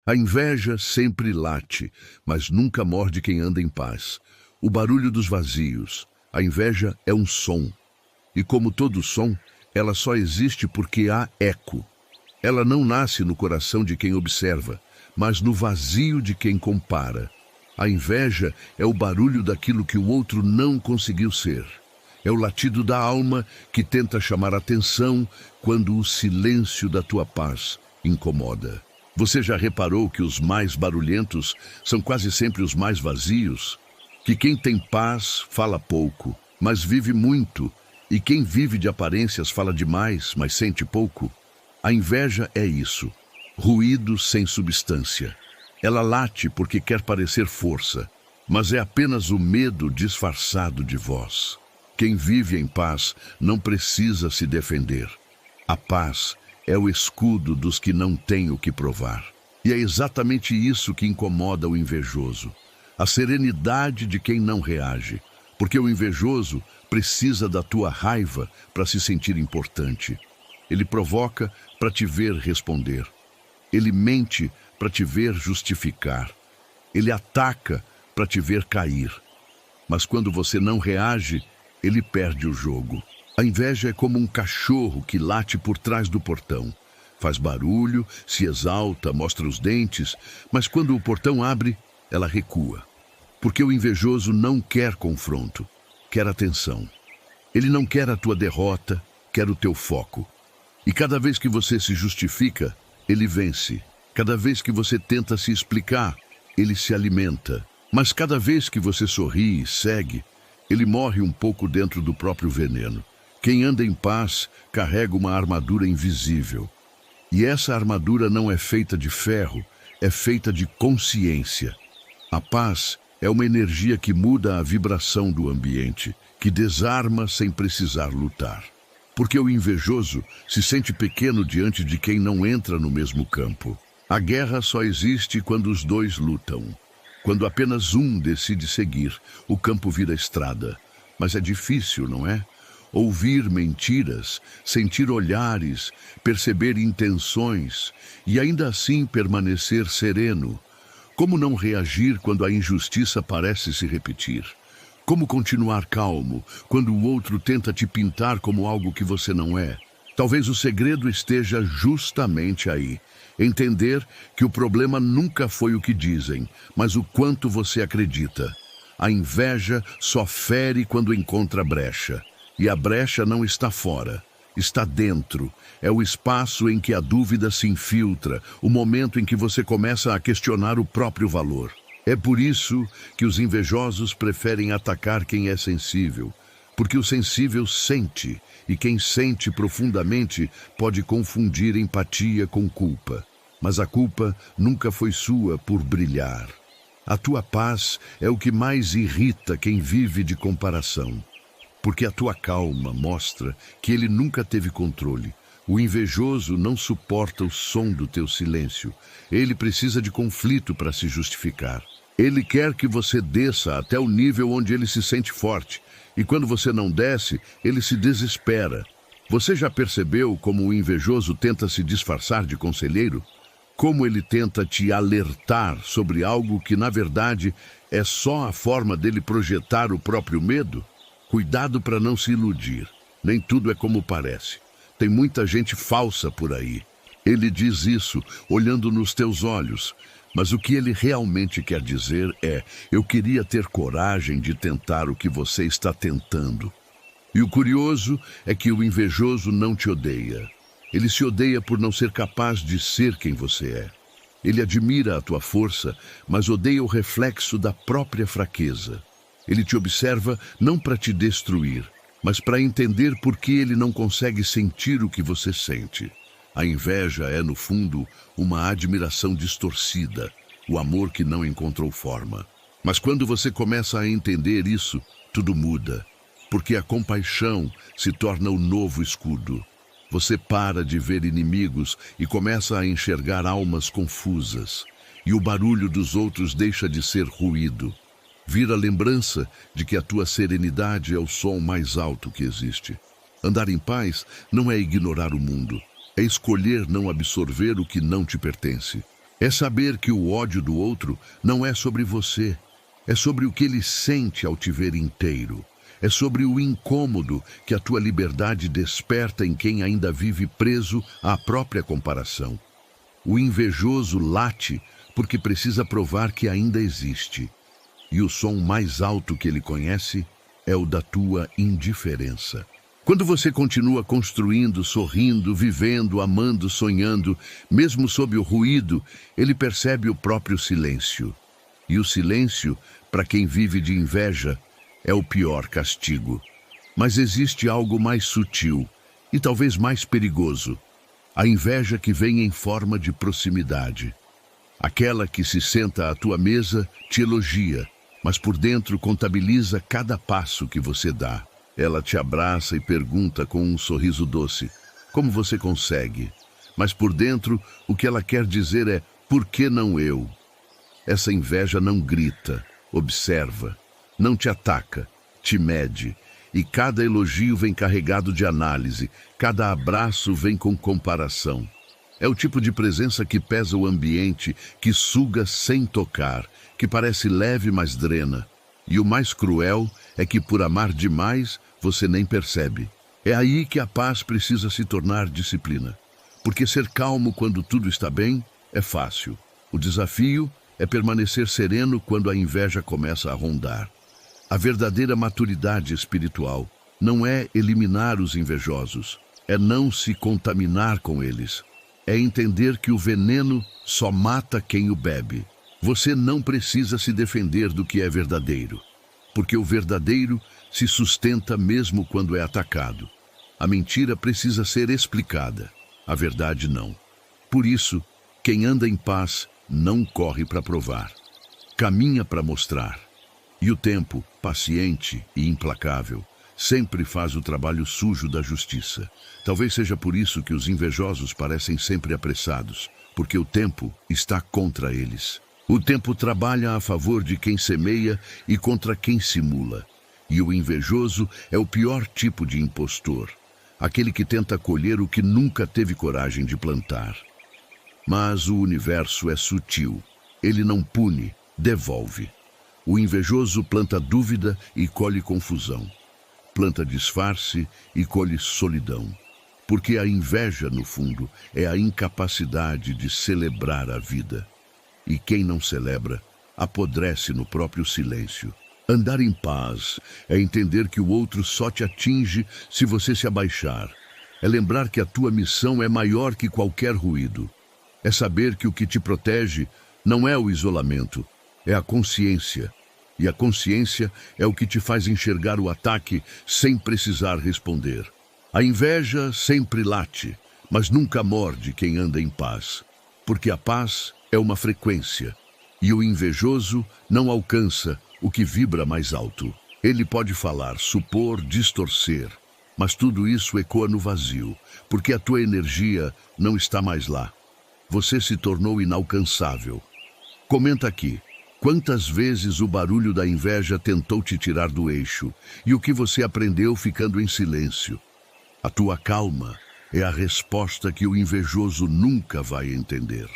A inveja sempre late, mas nunca morde quem anda em paz. O barulho dos vazios. A inveja é um som. E como todo som, ela só existe porque há eco. Ela não nasce no coração de quem observa, mas no vazio de quem compara. A inveja é o barulho daquilo que o outro não conseguiu ser. É o latido da alma que tenta chamar atenção quando o silêncio da tua paz incomoda. Você já reparou que os mais barulhentos são quase sempre os mais vazios? Que quem tem paz fala pouco, mas vive muito, e quem vive de aparências fala demais, mas sente pouco? A inveja é isso, ruído sem substância. Ela late porque quer parecer força, mas é apenas o medo disfarçado de voz. Quem vive em paz não precisa se defender. A paz é o escudo dos que não têm o que provar. E é exatamente isso que incomoda o invejoso. A serenidade de quem não reage. Porque o invejoso precisa da tua raiva para se sentir importante. Ele provoca para te ver responder. Ele mente para te ver justificar. Ele ataca para te ver cair. Mas quando você não reage, ele perde o jogo. A inveja é como um cachorro que late por trás do portão. Faz barulho, se exalta, mostra os dentes, mas quando o portão abre, ela recua. Porque o invejoso não quer confronto, quer atenção. Ele não quer a tua derrota, quer o teu foco. E cada vez que você se justifica, ele vence. Cada vez que você tenta se explicar, ele se alimenta. Mas cada vez que você sorri e segue, ele morre um pouco dentro do próprio veneno. Quem anda em paz carrega uma armadura invisível. E essa armadura não é feita de ferro, é feita de consciência. A paz é uma energia que muda a vibração do ambiente, que desarma sem precisar lutar. Porque o invejoso se sente pequeno diante de quem não entra no mesmo campo. A guerra só existe quando os dois lutam. Quando apenas um decide seguir, o campo vira estrada. Mas é difícil, não é? Ouvir mentiras, sentir olhares, perceber intenções e ainda assim permanecer sereno. Como não reagir quando a injustiça parece se repetir? Como continuar calmo quando o outro tenta te pintar como algo que você não é? Talvez o segredo esteja justamente aí. Entender que o problema nunca foi o que dizem, mas o quanto você acredita. A inveja só fere quando encontra brecha. E a brecha não está fora, está dentro. É o espaço em que a dúvida se infiltra, o momento em que você começa a questionar o próprio valor. É por isso que os invejosos preferem atacar quem é sensível, porque o sensível sente, e quem sente profundamente pode confundir empatia com culpa. Mas a culpa nunca foi sua por brilhar. A tua paz é o que mais irrita quem vive de comparação. Porque a tua calma mostra que ele nunca teve controle. O invejoso não suporta o som do teu silêncio. Ele precisa de conflito para se justificar. Ele quer que você desça até o nível onde ele se sente forte. E quando você não desce, ele se desespera. Você já percebeu como o invejoso tenta se disfarçar de conselheiro? Como ele tenta te alertar sobre algo que, na verdade, é só a forma dele projetar o próprio medo? Cuidado para não se iludir. Nem tudo é como parece. Tem muita gente falsa por aí. Ele diz isso olhando nos teus olhos. Mas o que ele realmente quer dizer é: eu queria ter coragem de tentar o que você está tentando. E o curioso é que o invejoso não te odeia. Ele se odeia por não ser capaz de ser quem você é. Ele admira a tua força, mas odeia o reflexo da própria fraqueza. Ele te observa não para te destruir, mas para entender por que ele não consegue sentir o que você sente. A inveja é, no fundo, uma admiração distorcida, o amor que não encontrou forma. Mas quando você começa a entender isso, tudo muda, porque a compaixão se torna o novo escudo. Você para de ver inimigos e começa a enxergar almas confusas, e o barulho dos outros deixa de ser ruído. Vira a lembrança de que a tua serenidade é o som mais alto que existe. Andar em paz não é ignorar o mundo, é escolher não absorver o que não te pertence. É saber que o ódio do outro não é sobre você, é sobre o que ele sente ao te ver inteiro. É sobre o incômodo que a tua liberdade desperta em quem ainda vive preso à própria comparação. O invejoso late porque precisa provar que ainda existe. E o som mais alto que ele conhece é o da tua indiferença. Quando você continua construindo, sorrindo, vivendo, amando, sonhando, mesmo sob o ruído, ele percebe o próprio silêncio. E o silêncio, para quem vive de inveja, é o pior castigo. Mas existe algo mais sutil e talvez mais perigoso. A inveja que vem em forma de proximidade. Aquela que se senta à tua mesa te elogia, mas por dentro contabiliza cada passo que você dá. Ela te abraça e pergunta com um sorriso doce: como você consegue? Mas por dentro, o que ela quer dizer é: por que não eu? Essa inveja não grita, observa, não te ataca, te mede. E cada elogio vem carregado de análise, cada abraço vem com comparação. É o tipo de presença que pesa o ambiente, que suga sem tocar, que parece leve, mas drena. E o mais cruel é que por amar demais, você nem percebe. É aí que a paz precisa se tornar disciplina. Porque ser calmo quando tudo está bem é fácil. O desafio é permanecer sereno quando a inveja começa a rondar. A verdadeira maturidade espiritual não é eliminar os invejosos, é não se contaminar com eles. É entender que o veneno só mata quem o bebe. Você não precisa se defender do que é verdadeiro, porque o verdadeiro se sustenta mesmo quando é atacado. A mentira precisa ser explicada, a verdade não. Por isso, quem anda em paz não corre para provar, caminha para mostrar. E o tempo, paciente e implacável, sempre faz o trabalho sujo da justiça. Talvez seja por isso que os invejosos parecem sempre apressados, porque o tempo está contra eles. O tempo trabalha a favor de quem semeia e contra quem simula. E o invejoso é o pior tipo de impostor, aquele que tenta colher o que nunca teve coragem de plantar. Mas o universo é sutil. Ele não pune, devolve. O invejoso planta dúvida e colhe confusão. Planta disfarce e colhe solidão. Porque a inveja, no fundo, é a incapacidade de celebrar a vida. E quem não celebra, apodrece no próprio silêncio. Andar em paz é entender que o outro só te atinge se você se abaixar. É lembrar que a tua missão é maior que qualquer ruído. É saber que o que te protege não é o isolamento, é a consciência. E a consciência é o que te faz enxergar o ataque sem precisar responder. A inveja sempre late, mas nunca morde quem anda em paz. Porque a paz é uma frequência, e o invejoso não alcança o que vibra mais alto. Ele pode falar, supor, distorcer, mas tudo isso ecoa no vazio, porque a tua energia não está mais lá. Você se tornou inalcançável. Comenta aqui, quantas vezes o barulho da inveja tentou te tirar do eixo, e o que você aprendeu ficando em silêncio. A tua calma é a resposta que o invejoso nunca vai entender.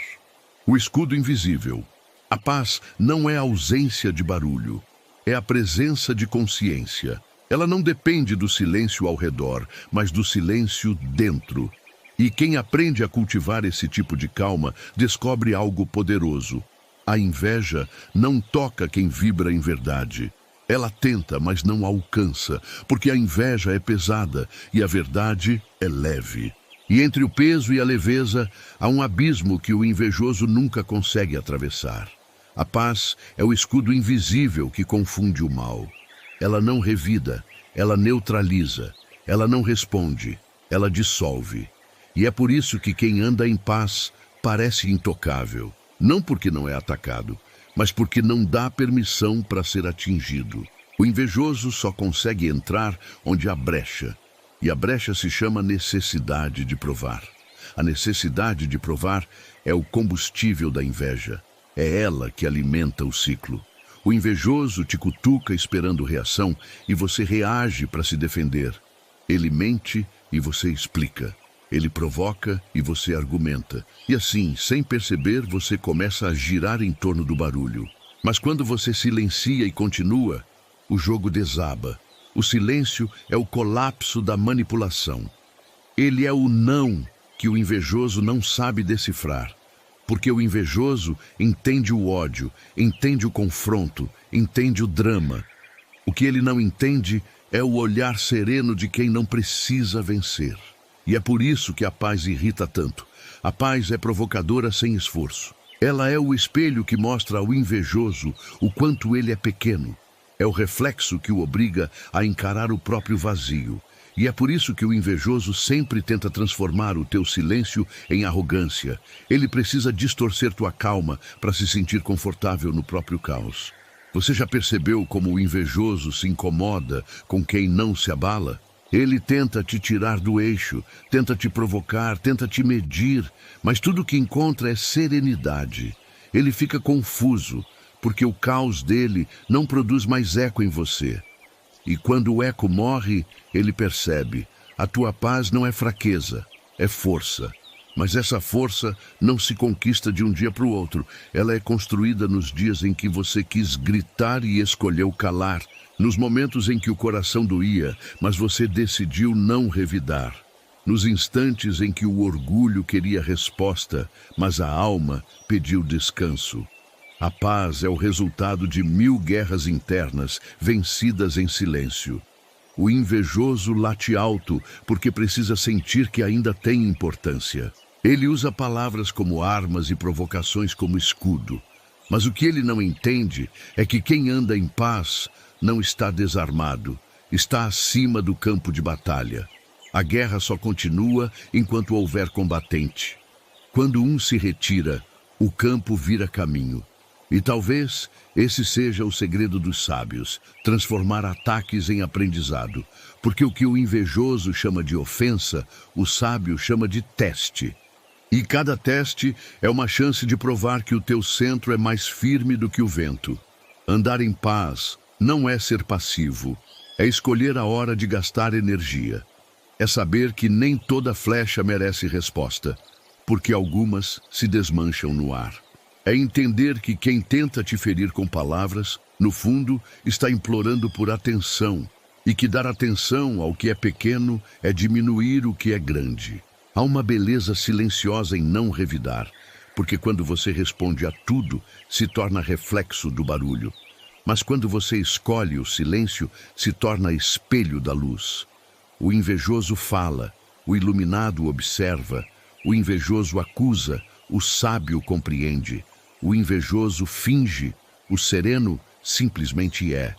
O escudo invisível. A paz não é a ausência de barulho, é a presença de consciência. Ela não depende do silêncio ao redor, mas do silêncio dentro. E quem aprende a cultivar esse tipo de calma descobre algo poderoso. A inveja não toca quem vibra em verdade. Ela tenta, mas não alcança, porque a inveja é pesada e a verdade é leve. E entre o peso e a leveza, há um abismo que o invejoso nunca consegue atravessar. A paz é o escudo invisível que confunde o mal. Ela não revida, ela neutraliza, ela não responde, ela dissolve. E é por isso que quem anda em paz parece intocável. Não porque não é atacado, mas porque não dá permissão para ser atingido. O invejoso só consegue entrar onde há brecha. E a brecha se chama necessidade de provar. A necessidade de provar é o combustível da inveja. É ela que alimenta o ciclo. O invejoso te cutuca esperando reação e você reage para se defender. Ele mente e você explica. Ele provoca e você argumenta. E assim, sem perceber, você começa a girar em torno do barulho. Mas quando você silencia e continua, o jogo desaba. O silêncio é o colapso da manipulação. Ele é o não que o invejoso não sabe decifrar. Porque o invejoso entende o ódio, entende o confronto, entende o drama. O que ele não entende é o olhar sereno de quem não precisa vencer. E é por isso que a paz irrita tanto. A paz é provocadora sem esforço. Ela é o espelho que mostra ao invejoso o quanto ele é pequeno. É o reflexo que o obriga a encarar o próprio vazio. E é por isso que o invejoso sempre tenta transformar o teu silêncio em arrogância. Ele precisa distorcer tua calma para se sentir confortável no próprio caos. Você já percebeu como o invejoso se incomoda com quem não se abala? Ele tenta te tirar do eixo, tenta te provocar, tenta te medir, mas tudo que encontra é serenidade. Ele fica confuso, porque o caos dele não produz mais eco em você. E quando o eco morre, ele percebe: a tua paz não é fraqueza, é força. Mas essa força não se conquista de um dia para o outro. Ela é construída nos dias em que você quis gritar e escolheu calar. Nos momentos em que o coração doía, mas você decidiu não revidar. Nos instantes em que o orgulho queria resposta, mas a alma pediu descanso. A paz é o resultado de 1000 guerras internas vencidas em silêncio. O invejoso late alto porque precisa sentir que ainda tem importância. Ele usa palavras como armas e provocações como escudo. Mas o que ele não entende é que quem anda em paz não está desarmado, está acima do campo de batalha. A guerra só continua enquanto houver combatente. Quando um se retira, o campo vira caminho. E talvez esse seja o segredo dos sábios, transformar ataques em aprendizado. Porque o que o invejoso chama de ofensa, o sábio chama de teste. E cada teste é uma chance de provar que o teu centro é mais firme do que o vento. Andar em paz não é ser passivo, é escolher a hora de gastar energia. É saber que nem toda flecha merece resposta, porque algumas se desmancham no ar. É entender que quem tenta te ferir com palavras, no fundo, está implorando por atenção, e que dar atenção ao que é pequeno é diminuir o que é grande. Há uma beleza silenciosa em não revidar, porque quando você responde a tudo, se torna reflexo do barulho. Mas quando você escolhe o silêncio, se torna espelho da luz. O invejoso fala, o iluminado observa, o invejoso acusa, o sábio compreende. O invejoso finge, o sereno simplesmente é.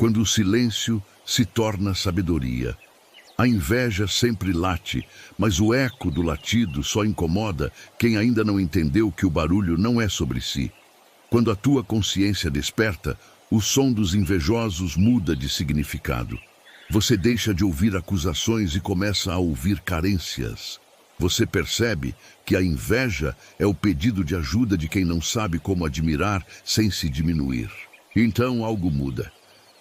quando o silêncio se torna sabedoria. A inveja sempre late, mas o eco do latido só incomoda quem ainda não entendeu que o barulho não é sobre si. Quando a tua consciência desperta, o som dos invejosos muda de significado. Você deixa de ouvir acusações e começa a ouvir carências. Você percebe que a inveja é o pedido de ajuda de quem não sabe como admirar sem se diminuir. Então algo muda.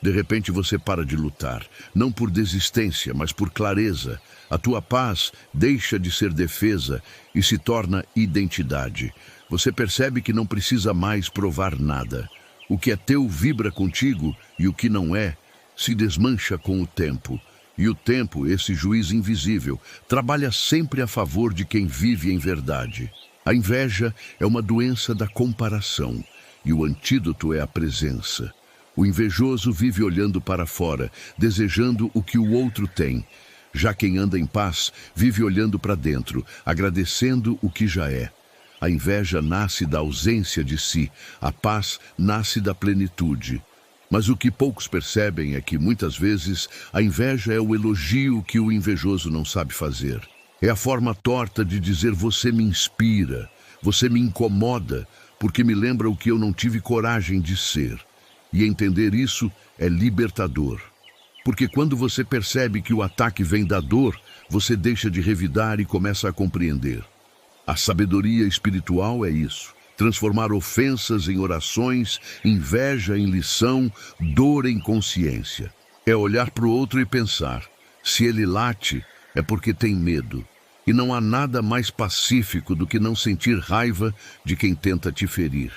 De repente você para de lutar, não por desistência, mas por clareza. A tua paz deixa de ser defesa e se torna identidade. Você percebe que não precisa mais provar nada. O que é teu vibra contigo e o que não é se desmancha com o tempo. E o tempo, esse juiz invisível, trabalha sempre a favor de quem vive em verdade. A inveja é uma doença da comparação e o antídoto é a presença. O invejoso vive olhando para fora, desejando o que o outro tem. Já quem anda em paz vive olhando para dentro, agradecendo o que já é. A inveja nasce da ausência de si, a paz nasce da plenitude. Mas o que poucos percebem é que, muitas vezes, a inveja é o elogio que o invejoso não sabe fazer. É a forma torta de dizer: você me inspira, você me incomoda, porque me lembra o que eu não tive coragem de ser. E entender isso é libertador. Porque quando você percebe que o ataque vem da dor, você deixa de revidar e começa a compreender. A sabedoria espiritual é isso. Transformar ofensas em orações, inveja em lição, dor em consciência. É olhar para o outro e pensar: se ele late, é porque tem medo. E não há nada mais pacífico do que não sentir raiva de quem tenta te ferir.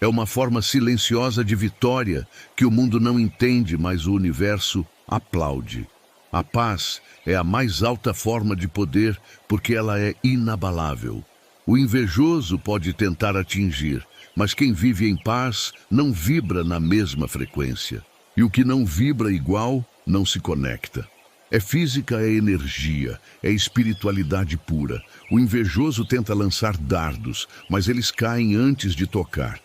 É uma forma silenciosa de vitória que o mundo não entende, mas o universo aplaude. A paz é a mais alta forma de poder porque ela é inabalável. O invejoso pode tentar atingir, mas quem vive em paz não vibra na mesma frequência. E o que não vibra igual não se conecta. É física, é energia, é espiritualidade pura. O invejoso tenta lançar dardos, mas eles caem antes de tocar.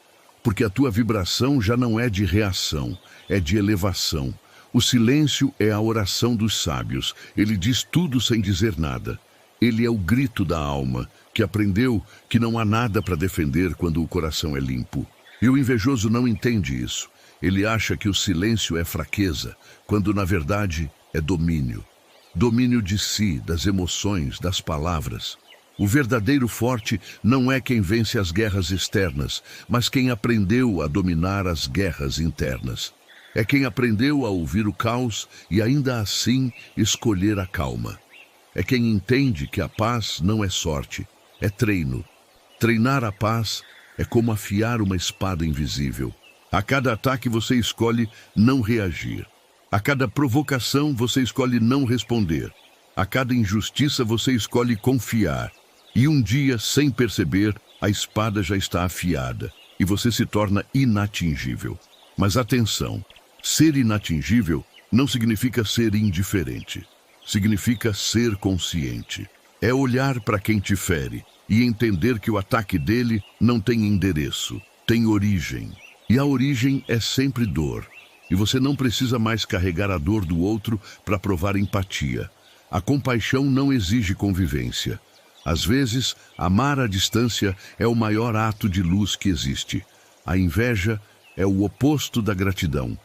Porque a tua vibração já não é de reação, é de elevação. O silêncio é a oração dos sábios. Ele diz tudo sem dizer nada. Ele é o grito da alma, que aprendeu que não há nada para defender quando o coração é limpo. E o invejoso não entende isso. Ele acha que o silêncio é fraqueza, quando na verdade é domínio. Domínio de si, das emoções, das palavras. O verdadeiro forte não é quem vence as guerras externas, mas quem aprendeu a dominar as guerras internas. É quem aprendeu a ouvir o caos e ainda assim escolher a calma. É quem entende que a paz não é sorte, é treino. Treinar a paz é como afiar uma espada invisível. A cada ataque você escolhe não reagir. A cada provocação você escolhe não responder. A cada injustiça você escolhe confiar. E um dia, sem perceber, a espada já está afiada e você se torna inatingível. Mas atenção, ser inatingível não significa ser indiferente. Significa ser consciente. É olhar para quem te fere e entender que o ataque dele não tem endereço, tem origem. E a origem é sempre dor. E você não precisa mais carregar a dor do outro para provar empatia. A compaixão não exige convivência. Às vezes, amar à distância é o maior ato de luz que existe. A inveja é o oposto da gratidão.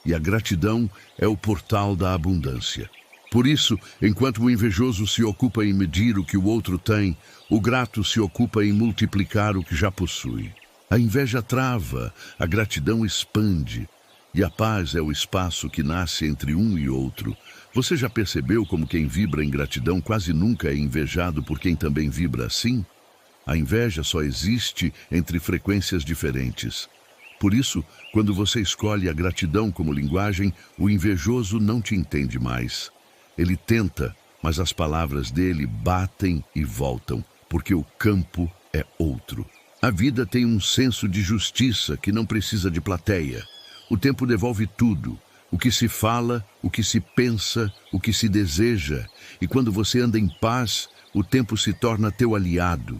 E a gratidão é o portal da abundância. Por isso, enquanto o invejoso se ocupa em medir o que o outro tem, o grato se ocupa em multiplicar o que já possui. A inveja trava, a gratidão expande. E a paz é o espaço que nasce entre um e outro. Você já percebeu como quem vibra em gratidão quase nunca é invejado por quem também vibra assim? A inveja só existe entre frequências diferentes. Por isso, quando você escolhe a gratidão como linguagem, o invejoso não te entende mais. Ele tenta, mas as palavras dele batem e voltam, porque o campo é outro. A vida tem um senso de justiça que não precisa de plateia. O tempo devolve tudo, o que se fala, o que se pensa, o que se deseja. E quando você anda em paz, o tempo se torna teu aliado.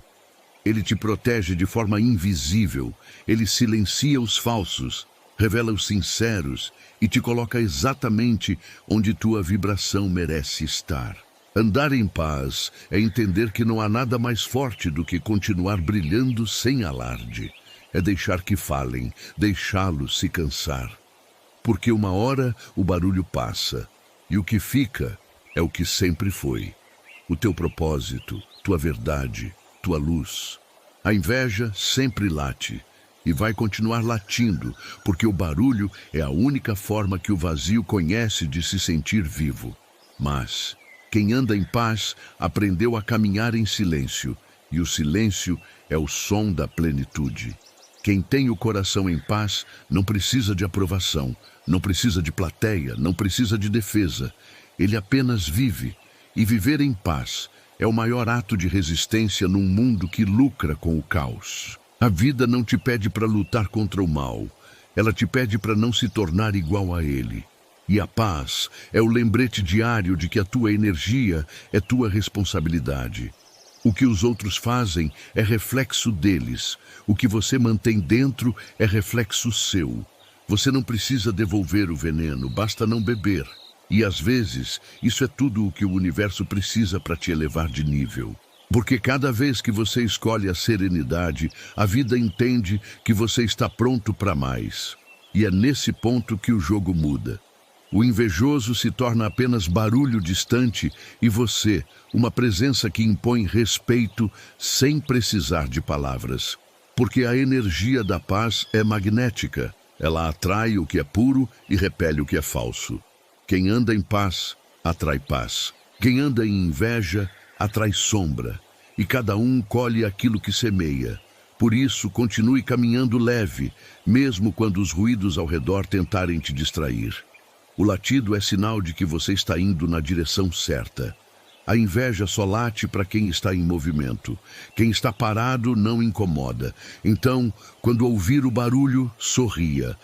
Ele te protege de forma invisível, ele silencia os falsos revela os sinceros e te coloca exatamente onde tua vibração merece estar. Andar em paz é entender que não há nada mais forte do que continuar brilhando sem alarde. É deixar que falem, deixá-los se cansar. Porque uma hora o barulho passa, e o que fica é o que sempre foi. O teu propósito, tua verdade, tua luz. A inveja sempre late, e vai continuar latindo, porque o barulho é a única forma que o vazio conhece de se sentir vivo. Mas quem anda em paz aprendeu a caminhar em silêncio, e o silêncio é o som da plenitude. Quem tem o coração em paz não precisa de aprovação, não precisa de plateia, não precisa de defesa. Ele apenas vive, e viver em paz é o maior ato de resistência num mundo que lucra com o caos. A vida não te pede para lutar contra o mal, ela te pede para não se tornar igual a ele. E a paz é o lembrete diário de que a tua energia é tua responsabilidade. O que os outros fazem é reflexo deles. O que você mantém dentro é reflexo seu. Você não precisa devolver o veneno, basta não beber. E às vezes, isso é tudo o que o universo precisa para te elevar de nível. Porque cada vez que você escolhe a serenidade, a vida entende que você está pronto para mais. E é nesse ponto que o jogo muda. O invejoso se torna apenas barulho distante e você, uma presença que impõe respeito sem precisar de palavras. Porque a energia da paz é magnética. Ela atrai o que é puro e repele o que é falso. Quem anda em paz, atrai paz. Quem anda em inveja, atrai sombra. E cada um colhe aquilo que semeia. Por isso, continue caminhando leve, mesmo quando os ruídos ao redor tentarem te distrair. O latido é sinal de que você está indo na direção certa. A inveja só late para quem está em movimento. Quem está parado não incomoda. Então, quando ouvir o barulho, sorria.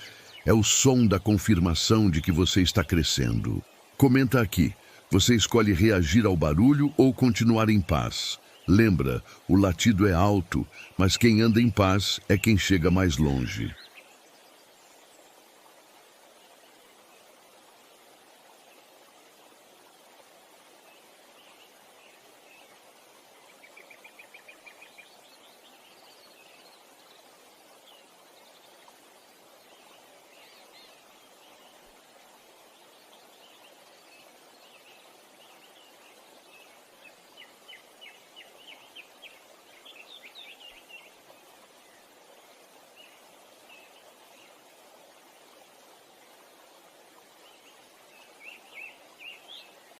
É o som da confirmação de que você está crescendo. Comenta aqui. Você escolhe reagir ao barulho ou continuar em paz? Lembra, o latido é alto, mas quem anda em paz é quem chega mais longe.